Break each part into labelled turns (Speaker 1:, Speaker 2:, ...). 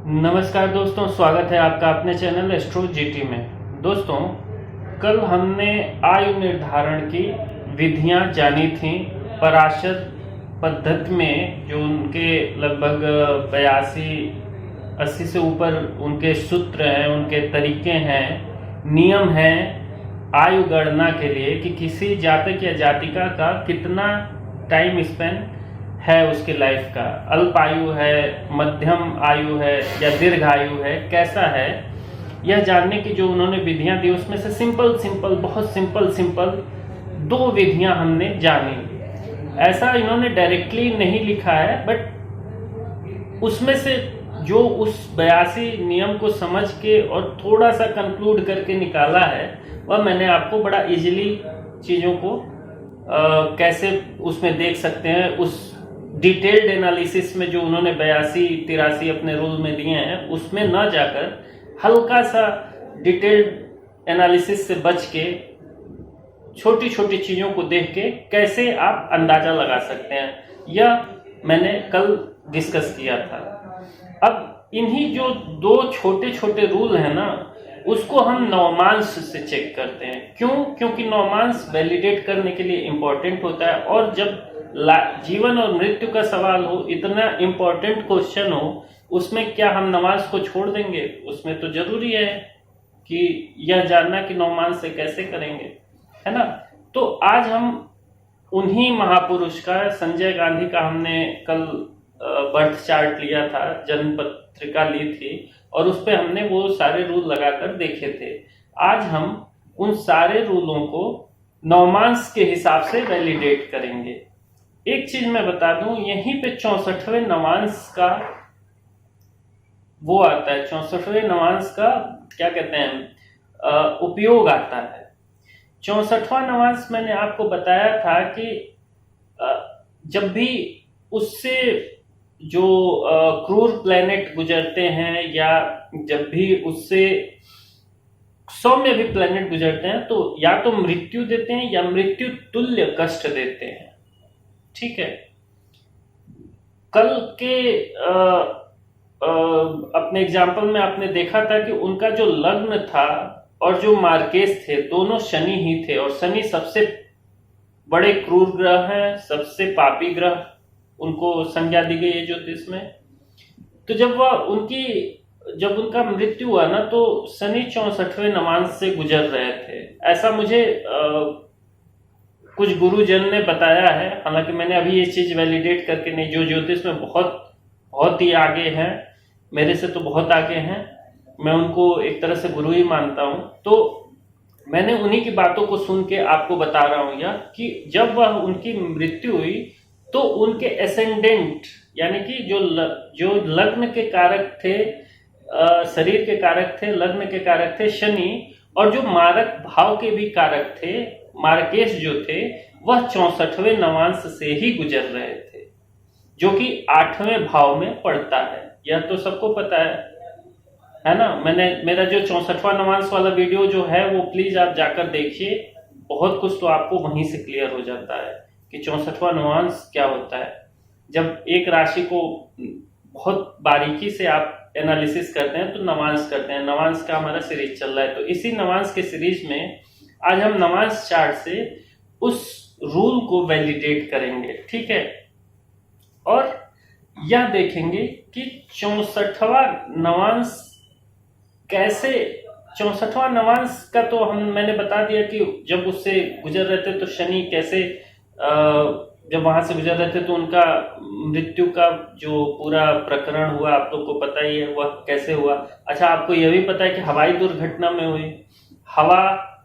Speaker 1: नमस्कार दोस्तों, स्वागत है आपका अपने चैनल एस्ट्रो जीटी में। दोस्तों, कल हमने आयु निर्धारण की विधियां जानी थी। पराशर पद्धति में जो उनके लगभग 82-80 से ऊपर उनके सूत्र हैं, उनके तरीके हैं, नियम हैं आयु गणना के लिए कि किसी जातक या जातिका का कितना टाइम स्पेन है उसकी लाइफ का, अल्प आयु है, मध्यम आयु है या दीर्घ आयु है, कैसा है, यह जानने की जो उन्होंने विधियां दी उसमें से बहुत सिंपल दो विधियां हमने जानी। ऐसा इन्होंने डायरेक्टली नहीं लिखा है, बट उसमें से जो उस 82 नियम को समझ के और थोड़ा सा कंक्लूड करके निकाला है, वह मैंने आपको बड़ा इजीली चीज़ों को कैसे उसमें देख सकते हैं। उस डिटेल्ड एनालिसिस में जो उन्होंने 82-83 अपने रूल में दिए हैं उसमें न जाकर हल्का सा डिटेल्ड एनालिसिस से बच के छोटी छोटी चीज़ों को देख के कैसे आप अंदाज़ा लगा सकते हैं, यह मैंने कल डिस्कस किया था। अब इन्हीं जो दो छोटे छोटे रूल हैं ना, उसको हम नवमांश से चेक करते हैं। क्यों? क्योंकि नवमांश वैलिडेट करने के लिए इम्पोर्टेंट होता है, और जब जीवन और मृत्यु का सवाल हो, इतना इम्पोर्टेंट क्वेश्चन हो, उसमें क्या हम नमाज को छोड़ देंगे? उसमें तो जरूरी है कि यह जानना कि नवमांश से कैसे करेंगे, है ना। तो आज हम उन्हीं महापुरुष का, संजय गांधी का हमने कल बर्थ चार्ट लिया था, जन्म पत्रिका ली थी, और उस पर हमने वो सारे रूल लगाकर देखे थे। आज हम उन सारे रूलों को नवमांश के हिसाब से वैलिडेट करेंगे। एक चीज मैं बता दूं, यहीं पे 64वें नवांश का वो आता है, 64वें नवांश का क्या कहते हैं, उपयोग आता है। 64वां नवांश मैंने आपको बताया था कि जब भी उससे जो क्रूर प्लेनेट गुजरते हैं, या जब भी उससे सौम्य भी प्लेनेट गुजरते हैं, तो या तो मृत्यु देते हैं या मृत्यु तुल्य कष्ट देते हैं। ठीक है। कल के अपने एग्जाम्पल में आपने देखा था कि उनका जो लग्न था और जो मार्केस थे, दोनों शनि ही थे, और शनि सबसे बड़े क्रूर ग्रह हैं, सबसे पापी ग्रह उनको संज्ञा दी गई है ज्योतिष में। तो जब उनका मृत्यु हुआ ना, तो शनि 64वें नवांश से गुजर रहे थे, ऐसा मुझे कुछ गुरुजन ने बताया है। हालांकि मैंने अभी ये चीज वैलिडेट करके नहीं, जो ज्योतिष में बहुत ही आगे हैं, मेरे से तो बहुत आगे हैं, मैं उनको एक तरह से गुरु ही मानता हूं। तो मैंने उन्हीं की बातों को सुन के आपको बता रहा हूं यह कि जब वह उनकी मृत्यु हुई तो उनके एसेंडेंट, यानी कि जो लग्न के कारक थे, शरीर के कारक थे, लग्न के कारक थे शनि, और जो मारक भाव के भी कारक थे, मार्केश जो थे, वह 64वें नवांश से ही गुजर रहे थे, जो कि 8वें भाव में पड़ता है। यह तो सबको पता है ना। मेरा जो 64वां नवांश वाला वीडियो जो है वो प्लीज आप जाकर देखिए, बहुत कुछ तो आपको वहीं से क्लियर हो जाता है कि 64वां नवांश क्या होता है। जब एक राशि को बहुत बारीकी से आप एनालिसिस करते हैं तो नवांश करते हैं। नवांश का हमारा सीरीज चल रहा है, तो इसी नवांश के सीरीज में आज हम नवांश चार्ट से उस रूल को वैलिडेट करेंगे, ठीक है। और यह देखेंगे कि 64वां नवांश कैसे, 64वां नवांश का तो मैंने बता दिया कि जब उससे गुजर रहे थे तो शनि कैसे, जब वहां से गुजर रहे थे तो उनका मृत्यु का जो पूरा प्रकरण हुआ आप लोग को पता ही है, वह कैसे हुआ। अच्छा, आपको यह भी पता है कि हवाई दुर्घटना में हुई,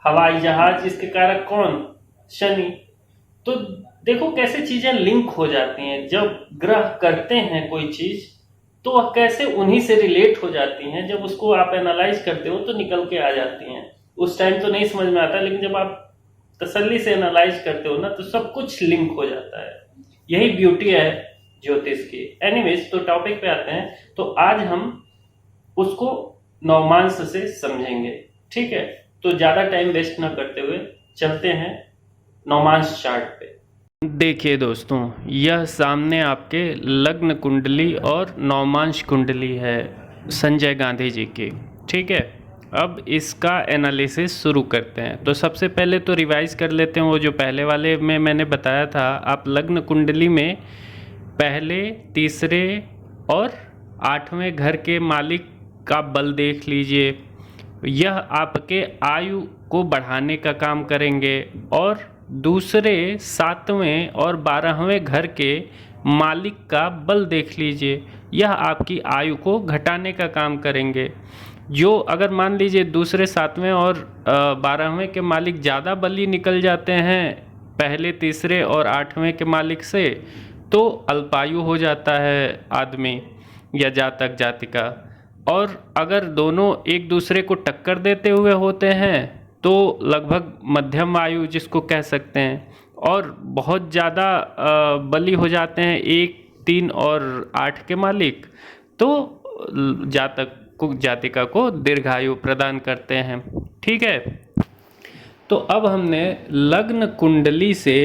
Speaker 1: हवाई जहाज, इसके कारक कौन? शनि। तो देखो कैसे चीजें लिंक हो जाती हैं। जब ग्रह करते हैं कोई चीज तो वह कैसे उन्हीं से रिलेट हो जाती हैं। जब उसको आप एनालाइज करते हो तो निकल के आ जाती हैं। उस टाइम तो नहीं समझ में आता, लेकिन जब आप तसल्ली से एनालाइज करते हो ना, तो सब कुछ लिंक हो जाता है। यही ब्यूटी है ज्योतिष की। एनीवेज, तो टॉपिक पे आते हैं। तो आज हम उसको नवमांश से समझेंगे, ठीक है। तो ज्यादा टाइम वेस्ट ना करते हुए चलते हैं नवमांश चार्ट पे। देखिए दोस्तों, यह सामने आपके लग्न कुंडली और नवमांश कुंडली है। संजय गांधी जी की। ठीक है, अब इसका एनालिसिस शुरू करते हैं। तो सबसे पहले तो रिवाइज कर लेते हैं वो जो पहले वाले में मैंने बताया था। आप लग्न कुंडली में पहले, तीसरे और 8वें घर के मालिक का बल देख लीजिए। यह आपके आयु को बढ़ाने का काम करेंगे। और दूसरे 7वें और 12वें घर के मालिक का बल देख लीजिए, यह आपकी आयु को घटाने का काम करेंगे। जो अगर मान लीजिए दूसरे 7वें और 12वें के मालिक ज़्यादा बली निकल जाते हैं पहले, तीसरे और 8वें के मालिक से, तो अल्पायु हो जाता है आदमी या जातक जातिका। और अगर दोनों एक दूसरे को टक्कर देते हुए होते हैं तो लगभग मध्यम आयु जिसको कह सकते हैं। और बहुत ज़्यादा बली हो जाते हैं 1, 3 और 8 के मालिक, तो जातक को, जातिका को दीर्घायु प्रदान करते हैं। ठीक है, तो अब हमने लग्न कुंडली से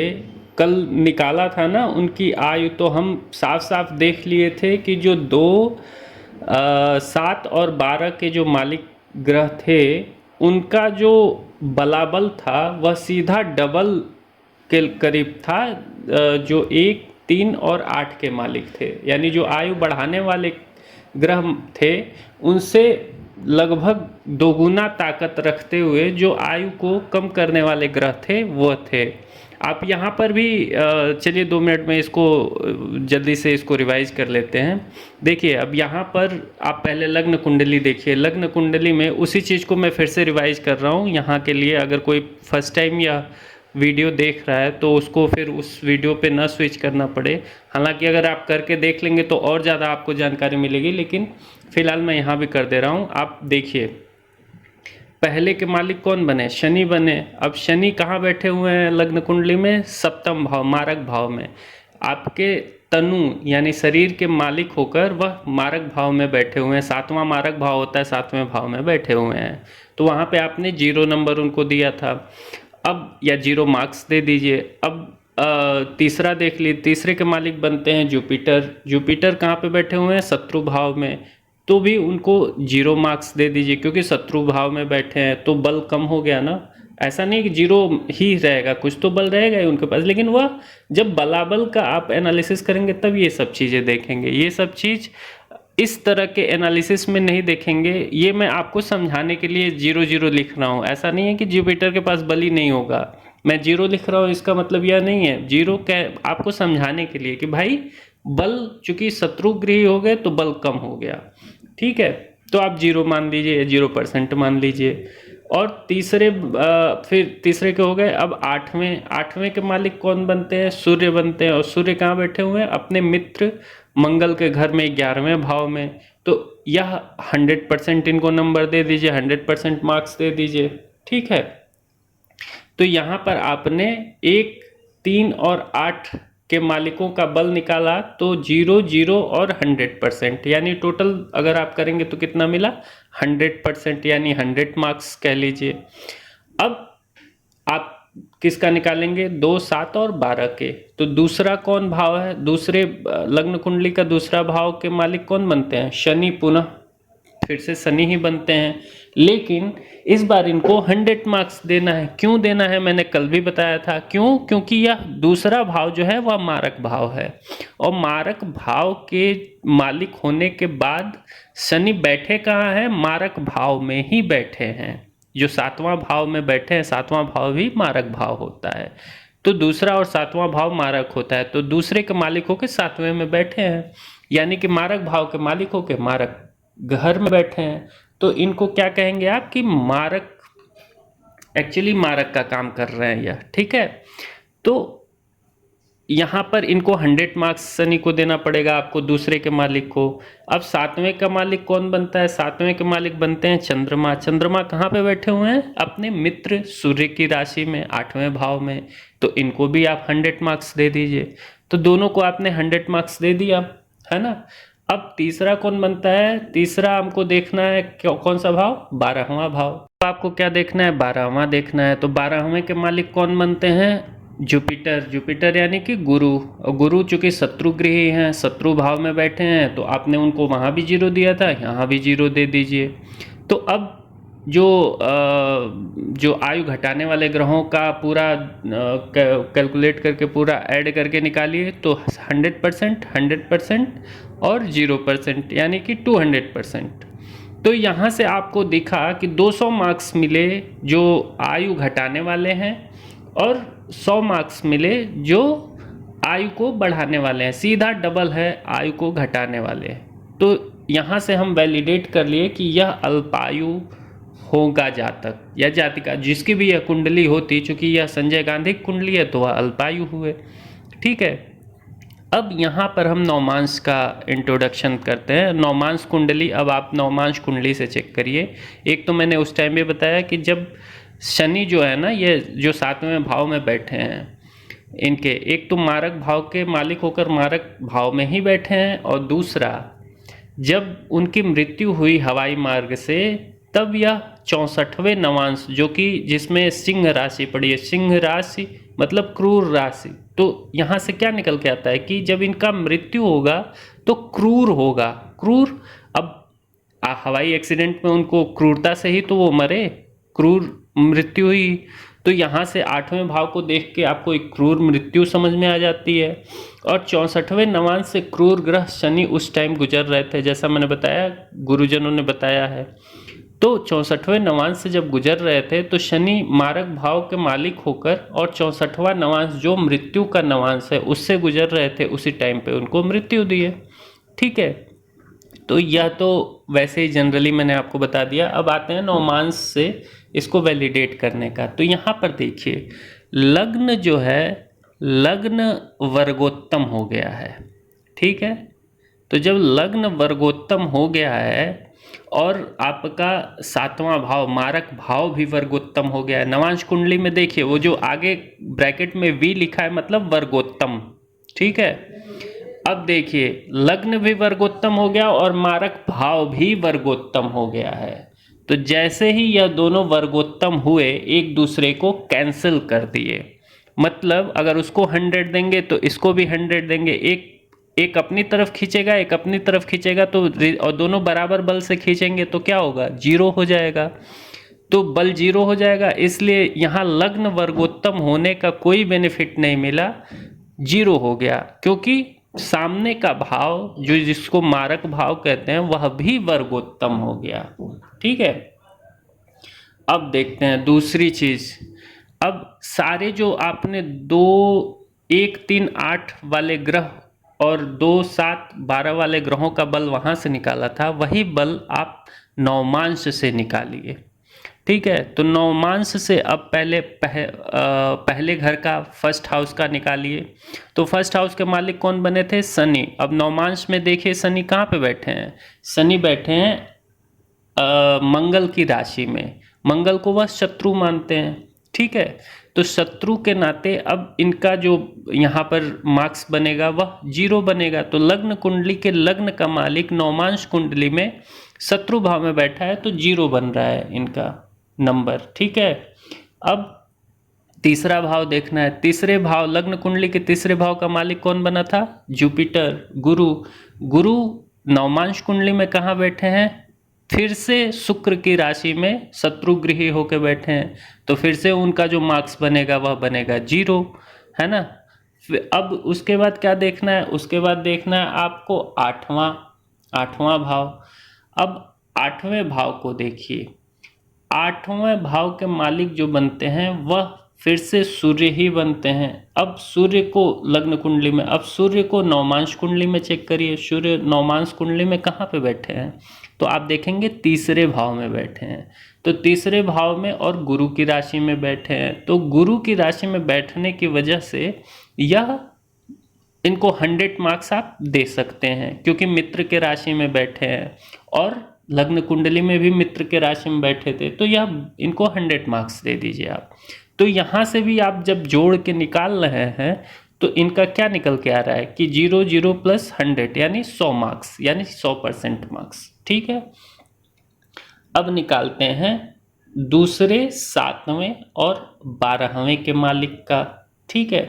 Speaker 1: कल निकाला था ना उनकी आयु, तो हम साफ साफ देख लिए थे कि जो 7 और 12 के जो मालिक ग्रह थे उनका जो बलाबल था वह सीधा डबल के करीब था जो 1, 3 और 8 के मालिक थे। यानी जो आयु बढ़ाने वाले ग्रह थे उनसे लगभग दोगुना ताकत रखते हुए जो आयु को कम करने वाले ग्रह थे वो थे। आप यहाँ पर भी चलिए 2 मिनट में इसको जल्दी से इसको रिवाइज कर लेते हैं। देखिए, अब यहाँ पर आप पहले लग्न कुंडली देखिए। लग्न कुंडली में उसी चीज़ को मैं फिर से रिवाइज कर रहा हूँ यहाँ के लिए। अगर कोई फर्स्ट टाइम या वीडियो देख रहा है तो उसको फिर उस वीडियो पे ना स्विच करना पड़े। हालांकि अगर आप करके देख लेंगे तो और ज़्यादा आपको जानकारी मिलेगी, लेकिन फ़िलहाल मैं यहाँ भी कर दे रहा हूँ। आप देखिए, पहले के मालिक कौन बने? शनि बने। अब शनि कहाँ बैठे हुए हैं लग्न कुंडली में? 7वें भाव, मारक भाव में। आपके तनु यानी शरीर के मालिक होकर वह मारक भाव में बैठे हुए हैं। 7वां मारक भाव होता है, 7वें भाव में बैठे हुए हैं। तो वहाँ पे आपने 0 नंबर उनको दिया था, अब या 0 मार्क्स दे दीजिए। अब तीसरा देख लीजिए, तीसरे के मालिक बनते हैं जुपिटर। जुपिटर कहाँ पे बैठे हुए हैं? शत्रु भाव में। तो भी उनको 0 मार्क्स दे दीजिए, क्योंकि शत्रु भाव में बैठे हैं तो बल कम हो गया ना। ऐसा नहीं कि 0 ही रहेगा, कुछ तो बल रहेगा ही उनके पास, लेकिन वह जब बलाबल का आप एनालिसिस करेंगे तब ये सब चीज़ें देखेंगे। ये सब चीज़ इस तरह के एनालिसिस में नहीं देखेंगे। ये मैं आपको समझाने के लिए 0-0 लिख रहा हूँ। ऐसा नहीं है कि जुपिटर के पास बल ही नहीं होगा। मैं 0 लिख रहा हूँ इसका मतलब यह नहीं है। 0 आपको समझाने के लिए कि भाई बल चूंकि शत्रु गृह हो गए तो बल कम हो गया। ठीक है, तो आप 0 मान लीजिए, 0% मान लीजिए। और फिर तीसरे के हो गए। अब 8वें के मालिक कौन बनते हैं? सूर्य बनते हैं। और सूर्य कहाँ बैठे हुए हैं? अपने मित्र मंगल के घर में, 11वें भाव में। तो यह 100% इनको नंबर दे दीजिए, 100% मार्क्स दे दीजिए। ठीक है, तो यहाँ पर आपने 1, 3 और 8 के मालिकों का बल निकाला तो 0, 0 और 100%, यानी टोटल अगर आप करेंगे तो कितना मिला? 100%, यानी 100 मार्क्स कह लीजिए। अब आप किसका निकालेंगे? 2, 7 और 12 के। तो दूसरा कौन भाव है? दूसरे लग्न कुंडली का दूसरा भाव के मालिक कौन बनते हैं? शनि। पुनः फिर से शनि ही बनते हैं, लेकिन इस बार इनको 100 मार्क्स देना है। क्यों देना है? मैंने कल भी बताया था क्यों। क्योंकि यह दूसरा भाव जो है वह मारक भाव है, और मारक भाव के मालिक होने के बाद शनि बैठे कहाँ है? मारक भाव में ही बैठे हैं। जो 7वां भाव में बैठे हैं, 7वां भाव भी मारक भाव होता है। तो दूसरा और 7वां भाव मारक होता है, तो दूसरे के मालिक होके 7वें में बैठे हैं, यानी कि मारक भाव के मालिक होके मारक घर में बैठे हैं। तो इनको क्या कहेंगे आप? कि मारक, एक्चुअली मारक का काम कर रहे हैं यह। ठीक है, तो यहाँ पर इनको 100 मार्क्स शनि को देना पड़ेगा आपको, दूसरे के मालिक को। अब 7वें का मालिक कौन बनता है? 7वें के मालिक बनते हैं चंद्रमा। चंद्रमा कहाँ पे बैठे हुए हैं? अपने मित्र सूर्य की राशि में, 8वें भाव में। तो इनको भी आप 100 मार्क्स दे दीजिए। तो दोनों को आपने 100 मार्क्स दे दिया, है ना। अब तीसरा कौन बनता है? तीसरा हमको देखना है कौन सा भाव? 12वां भाव। तो आपको क्या देखना है? 12वां देखना है। तो 12वें के मालिक कौन बनते हैं? जुपिटर, जुपिटर यानी कि गुरु, और गुरु चूंकि शत्रु गृही हैं, शत्रु भाव में बैठे हैं, तो आपने उनको वहाँ भी जीरो दिया था, यहाँ भी जीरो दे दीजिए। तो अब जो जो आयु घटाने वाले ग्रहों का पूरा कैलकुलेट करके पूरा ऐड करके निकालिए, तो 100%, 100% और 0% यानी कि 200%। तो यहाँ से आपको दिखा कि 200 मार्क्स मिले जो आयु घटाने वाले हैं, और 100 मार्क्स मिले जो आयु को बढ़ाने वाले हैं। सीधा डबल है आयु को घटाने वाले। तो यहाँ से हम वैलिडेट कर लिए कि यह अल्पायु होगा जातक या जातिका, जिसकी भी यह कुंडली होती, चूंकि यह संजय गांधी की कुंडली है तो वह अल्पायु हुए। ठीक है, अब यहाँ पर हम नवमांश का इंट्रोडक्शन करते हैं। नवमांश कुंडली, अब आप नवमांश कुंडली से चेक करिए। एक तो मैंने उस टाइम भी बताया कि जब शनि जो है ना, ये जो 7वें भाव में बैठे हैं, इनके एक तो मारक भाव के मालिक होकर मारक भाव में ही बैठे हैं, और दूसरा जब उनकी मृत्यु हुई हवाई मार्ग से, तब यह 64वें नवांश, जो कि जिसमें सिंह राशि पड़ी है, सिंह राशि मतलब क्रूर राशि। तो यहाँ से क्या निकल के आता है कि जब इनका मृत्यु होगा तो क्रूर होगा। क्रूर, अब हवाई एक्सीडेंट में उनको क्रूरता से ही तो वो मरे, क्रूर मृत्यु हुई। तो यहाँ से 8वें भाव को देख के आपको एक क्रूर मृत्यु समझ में आ जाती है। और 64वें नवांश से क्रूर ग्रह शनि उस टाइम गुजर रहे थे, जैसा मैंने बताया, गुरुजनों ने बताया है। तो 64वें नवांश से जब गुजर रहे थे तो शनि मारक भाव के मालिक होकर, और 64वां नवांश जो मृत्यु का नवांश है उससे गुजर रहे थे, उसी टाइम पे उनको मृत्यु दी है। ठीक है, तो यह तो वैसे ही जनरली मैंने आपको बता दिया। अब आते हैं नवमांश से इसको वैलिडेट करने का। तो यहाँ पर देखिए, लग्न जो है, लग्न वर्गोत्तम हो गया है। ठीक है, तो जब लग्न वर्गोत्तम हो गया है और आपका 7वां भाव मारक भाव भी वर्गोत्तम हो गया है। नवांश कुंडली में देखिए, वो जो आगे ब्रैकेट में वी लिखा है मतलब वर्गोत्तम। ठीक है, अब देखिए लग्न भी वर्गोत्तम हो गया और मारक भाव भी वर्गोत्तम हो गया है। तो जैसे ही यह दोनों वर्गोत्तम हुए, एक दूसरे को कैंसिल कर दिए। मतलब अगर उसको 100 देंगे तो इसको भी 100 देंगे, एक अपनी तरफ खींचेगा, एक अपनी तरफ खींचेगा, तो और दोनों बराबर बल से खींचेंगे तो क्या होगा, 0 हो जाएगा। तो बल 0 हो जाएगा, इसलिए यहाँ लग्न वर्गोत्तम होने का कोई बेनिफिट नहीं मिला, 0 हो गया। क्योंकि सामने का भाव जो जिसको मारक भाव कहते हैं वह भी वर्गोत्तम हो गया। ठीक है, अब देखते हैं दूसरी चीज। अब सारे जो आपने 2, 1, 3, 8 वाले ग्रह और 2, 7, 12 वाले ग्रहों का बल वहां से निकाला था, वही बल आप नवमांश से निकालिए। ठीक है, तो नवमांश से अब पहले घर का फर्स्ट हाउस का निकालिए। तो फर्स्ट हाउस के मालिक कौन बने थे, शनि। अब नवमांश में देखिए शनि कहाँ पे बैठे हैं, शनि बैठे हैं मंगल की राशि में। मंगल को वह शत्रु मानते हैं। ठीक है, तो शत्रु के नाते अब इनका जो यहाँ पर मार्क्स बनेगा वह 0 बनेगा। तो लग्न कुंडली के लग्न का मालिक नवमांश कुंडली में शत्रु भाव में बैठा है, तो 0 बन रहा है इनका नंबर। ठीक है, अब तीसरा भाव देखना है। तीसरे भाव, लग्न कुंडली के तीसरे भाव का मालिक कौन बना था, जुपिटर, गुरु। गुरु नवमांश कुंडली में कहाँ बैठे हैं, फिर से शुक्र की राशि में शत्रुगृही होकर बैठे हैं। तो फिर से उनका जो मार्क्स बनेगा वह बनेगा 0, है ना। अब उसके बाद क्या देखना है, उसके बाद देखना है आपको आठवां भाव। अब 8वें भाव को देखिए, 8वें भाव के मालिक जो बनते हैं वह फिर से सूर्य ही बनते हैं। अब सूर्य को लग्न कुंडली में, अब सूर्य को नवमांश कुंडली में चेक करिए, सूर्य नवमांश कुंडली में कहाँ पे बैठे हैं, तो आप देखेंगे तीसरे भाव में बैठे हैं। तो तीसरे भाव में और गुरु की राशि में बैठे हैं। तो गुरु की राशि में बैठने की वजह से यह इनको 100 मार्क्स आप दे सकते हैं, क्योंकि मित्र के राशि में बैठे हैं और लग्न कुंडली में भी मित्र के राशि में बैठे थे, तो यह इनको 100 मार्क्स दे दीजिए आप। तो यहाँ से भी आप जब जोड़ के निकाल रहे हैं तो इनका क्या निकल के आ रहा है कि 0, 0 + 100 यानी 100 मार्क्स, यानी 100% मार्क्स। ठीक है, अब निकालते हैं दूसरे, 7वें और 12वें के मालिक का। ठीक है।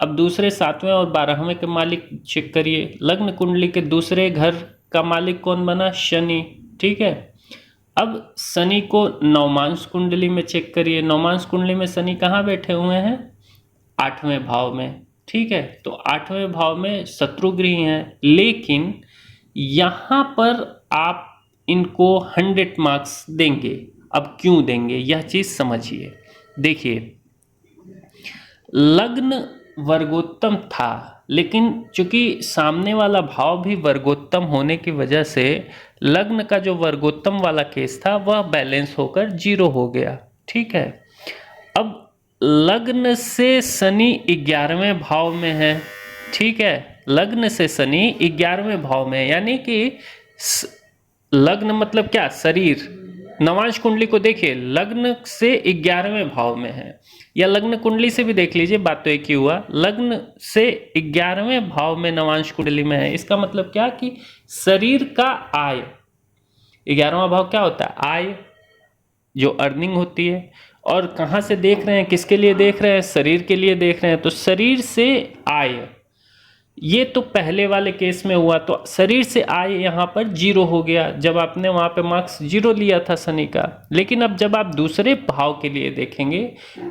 Speaker 1: अब दूसरे 7वें और 12वें के मालिक चेक करिए। लग्न कुंडली के दूसरे घर का मालिक कौन बना? शनि, ठीक है। अब शनि को नवमांश कुंडली में चेक करिए। नवमांश कुंडली में शनि कहाँ बैठे हुए हैं? 8वें भाव में, ठीक है। तो 8वें भाव में शत्रु गृह हैं, लेकिन यहां पर आप इनको 100 मार्क्स देंगे। अब क्यों देंगे यह चीज समझिए। देखिए, लग्न वर्गोत्तम था, लेकिन चूंकि सामने वाला भाव भी वर्गोत्तम होने की वजह से लग्न का जो वर्गोत्तम वाला केस था वह बैलेंस होकर 0 हो गया, ठीक है। अब लग्न से शनि 11वें भाव में है, ठीक है। लग्न से शनि 11वें भाव में, यानी कि लग्न मतलब क्या? शरीर। नवांश कुंडली को देखिए, लग्न से 11वें भाव में है, या लग्न कुंडली से भी देख लीजिए, बात तो एक ही हुआ। लग्न से 11वें भाव में नवांश कुंडली में है, इसका मतलब क्या कि शरीर का आय। 11वां भाव क्या होता है? आय, जो अर्निंग होती है। और कहां से देख रहे हैं? किसके लिए देख रहे हैं? शरीर के लिए देख रहे हैं। तो शरीर से आय, ये तो पहले वाले केस में हुआ। तो शरीर से आय यहां पर 0 हो गया जब आपने वहां पे मार्क्स 0 लिया था शनि का। लेकिन अब जब आप दूसरे भाव के लिए देखेंगे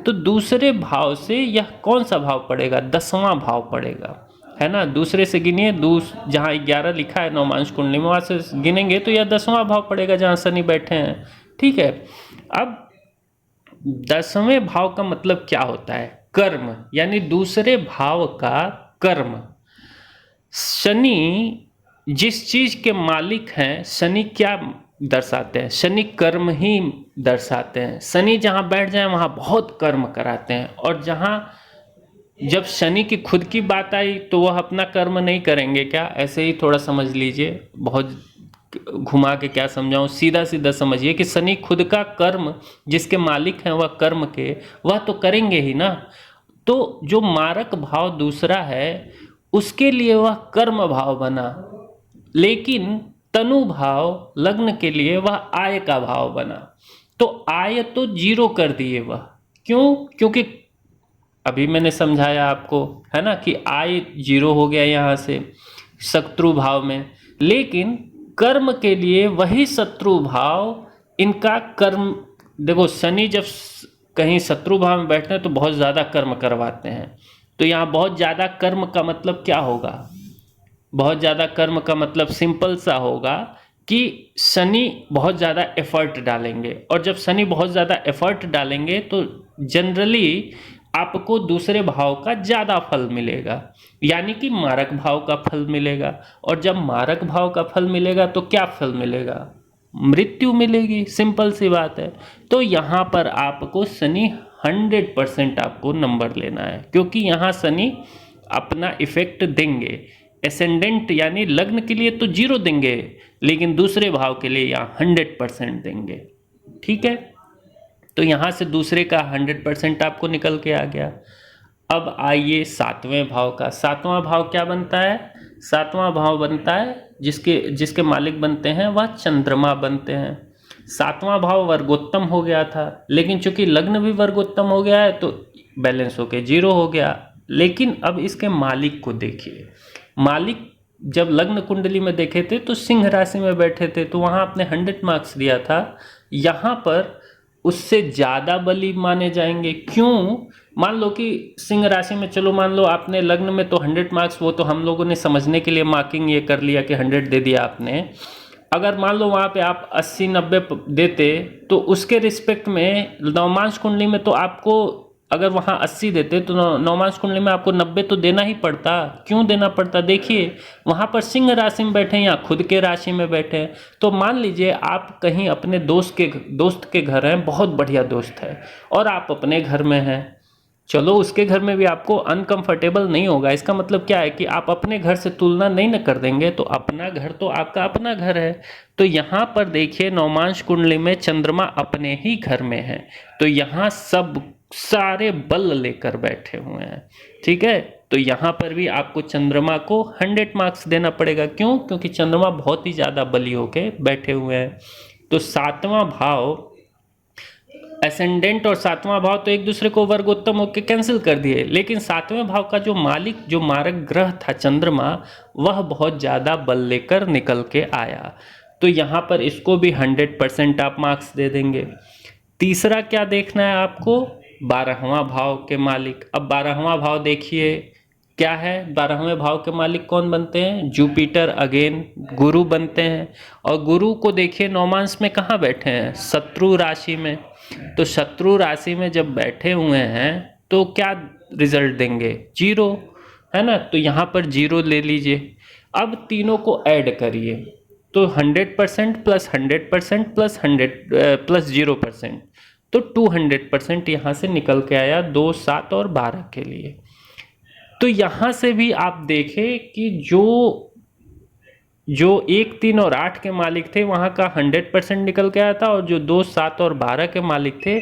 Speaker 1: तो दूसरे भाव से यह कौन सा भाव पड़ेगा? 10वां भाव पड़ेगा, है ना। दूसरे से गिनिए, जहां 11 लिखा है नवमांश कुंडली में, वहां से गिनेंगे तो यह 10वां भाव पड़ेगा जहां शनि बैठे हैं, ठीक है। अब 10वें भाव का मतलब क्या होता है? कर्म, यानी दूसरे भाव का कर्म। शनि जिस चीज के मालिक हैं, शनि क्या दर्शाते हैं? शनि कर्म ही दर्शाते हैं। शनि जहां बैठ जाए वहां बहुत कर्म कराते हैं, और जहां जब शनि की खुद की बात आई तो वह अपना कर्म नहीं करेंगे क्या? ऐसे ही थोड़ा समझ लीजिए, बहुत घुमा के क्या समझाऊं, सीधा सीधा समझिए कि शनि खुद का कर्म, जिसके मालिक हैं वह कर्म के, वह तो करेंगे ही ना। तो जो मारक भाव दूसरा है उसके लिए वह कर्म भाव बना, लेकिन तनु भाव लग्न के लिए वह आय का भाव बना। तो आय तो 0 कर दिए वह। क्यों? क्योंकि अभी मैंने समझाया आपको, है ना, कि आय 0 हो गया यहां से शत्रु भाव में। लेकिन कर्म के लिए वही शत्रु भाव इनका कर्म, देखो शनि जब कहीं शत्रु भाव में बैठते हैं तो बहुत ज्यादा कर्म करवाते हैं। तो यहाँ बहुत ज्यादा कर्म का मतलब क्या होगा? बहुत ज्यादा कर्म का मतलब सिंपल सा होगा कि शनि बहुत ज्यादा एफर्ट डालेंगे, और जब शनि बहुत ज्यादा एफर्ट डालेंगे तो जनरली आपको दूसरे भाव का ज्यादा फल मिलेगा, यानी कि मारक भाव का फल मिलेगा। और जब मारक भाव का फल मिलेगा तो क्या फल मिलेगा? मृत्यु मिलेगी, सिंपल सी बात है। तो यहां पर आपको शनि 100% आपको नंबर लेना है, क्योंकि यहां शनि अपना इफेक्ट देंगे। एसेंडेंट यानी लग्न के लिए तो 0 देंगे, लेकिन दूसरे भाव के लिए यहाँ 100% देंगे, ठीक है। तो यहां से दूसरे का 100% आपको निकल के आ गया। अब आइए 7वें भाव का। 7वां भाव क्या बनता है? 7वां भाव बनता है जिसके मालिक बनते हैं वह चंद्रमा बनते हैं। 7वां भाव वर्गोत्तम हो गया था, लेकिन चूंकि लग्न भी वर्गोत्तम हो गया है तो बैलेंस होके 0 हो गया। लेकिन अब इसके मालिक को देखिए। मालिक जब लग्न कुंडली में देखे थे तो सिंह राशि में बैठे थे, तो वहां आपने 100 मार्क्स दिया था। यहां पर उससे ज्यादा बली माने जाएंगे। क्यों? मान लो कि सिंह राशि में, चलो मान लो आपने लग्न में तो 100 मार्क्स, वो तो हम लोगों ने समझने के लिए मार्किंग ये कर लिया कि 100 दे दिया आपने। अगर मान लो वहां पे आप 80-90 देते तो उसके रिस्पेक्ट में नवमांश कुंडली में तो आपको, अगर वहां 80 देते तो नवमांश कुंडली में आपको 90 तो देना ही पड़ता। क्यों देना पड़ता? देखिए वहां पर सिंह राशि में बैठे या खुद के राशि में बैठे, तो मान लीजिए आप कहीं अपने दोस्त के घर हैं, बहुत बढ़िया दोस्त है, और आप अपने घर में हैं। चलो उसके घर में भी आपको अनकंफर्टेबल नहीं होगा, इसका मतलब क्या है कि आप अपने घर से तुलना नहीं न कर देंगे, तो अपना घर तो आपका अपना घर है। तो यहाँ पर देखिए नवमांश कुंडली में चंद्रमा अपने ही घर में है, तो यहाँ सब सारे बल लेकर बैठे हुए हैं, ठीक है। तो यहाँ पर भी आपको चंद्रमा को 100 मार्क्स देना पड़ेगा। क्यों? क्योंकि चंद्रमा बहुत ही ज्यादा बली होके बैठे हुए हैं। तो 7वां भाव असेंडेंट और सातवां भाव तो एक दूसरे को वर्गोत्तम होकर कैंसिल कर दिए, लेकिन सातवें भाव का जो मालिक, जो मारक ग्रह था चंद्रमा, वह बहुत ज़्यादा बल लेकर निकल के आया। तो यहाँ पर इसको भी 100% आप मार्क्स दे देंगे। तीसरा क्या देखना है आपको, 12वां भाव के मालिक। अब 12वां भाव देखिए क्या है, 12वें भाव के मालिक कौन बनते हैं, जुपिटर, अगेन गुरु बनते हैं। और गुरु को देखिए नौमांश में कहाँ बैठे हैं, शत्रु राशि में। तो शत्रु राशि में जब बैठे हुए हैं तो क्या रिजल्ट देंगे, 0, है ना। तो यहाँ पर 0 ले लीजिए। अब तीनों को ऐड करिए तो 100% प्लस 100% प्लस 100 प्लस 0%, तो 200% यहाँ से निकल के आया 2, 7 और 12 के लिए। तो यहाँ से भी आप देखें कि जो 1, 3 और 8 के मालिक थे वहाँ का 100% निकल के आया था, और जो 2, 7 और 12 के मालिक थे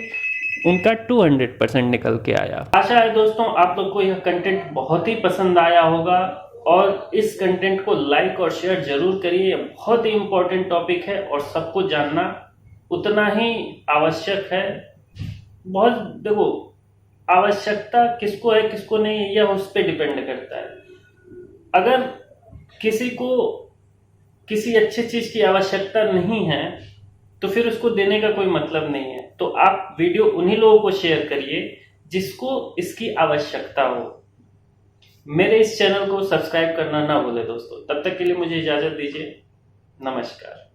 Speaker 1: उनका 200% निकल के आया। आशा है दोस्तों आप लोग को यह कंटेंट बहुत ही पसंद आया होगा, और इस कंटेंट को लाइक और शेयर जरूर करिए। यह बहुत ही इंपॉर्टेंट टॉपिक है और सबको जानना उतना ही आवश्यक है। बहुत देखो, आवश्यकता किसको है किसको नहीं, यह उस पर डिपेंड करता है। अगर किसी को किसी अच्छी चीज की आवश्यकता नहीं है तो फिर उसको देने का कोई मतलब नहीं है। तो आप वीडियो उन्हीं लोगों को शेयर करिए जिसको इसकी आवश्यकता हो। मेरे इस चैनल को सब्सक्राइब करना ना भूले दोस्तों। तब तक के लिए मुझे इजाजत दीजिए। नमस्कार।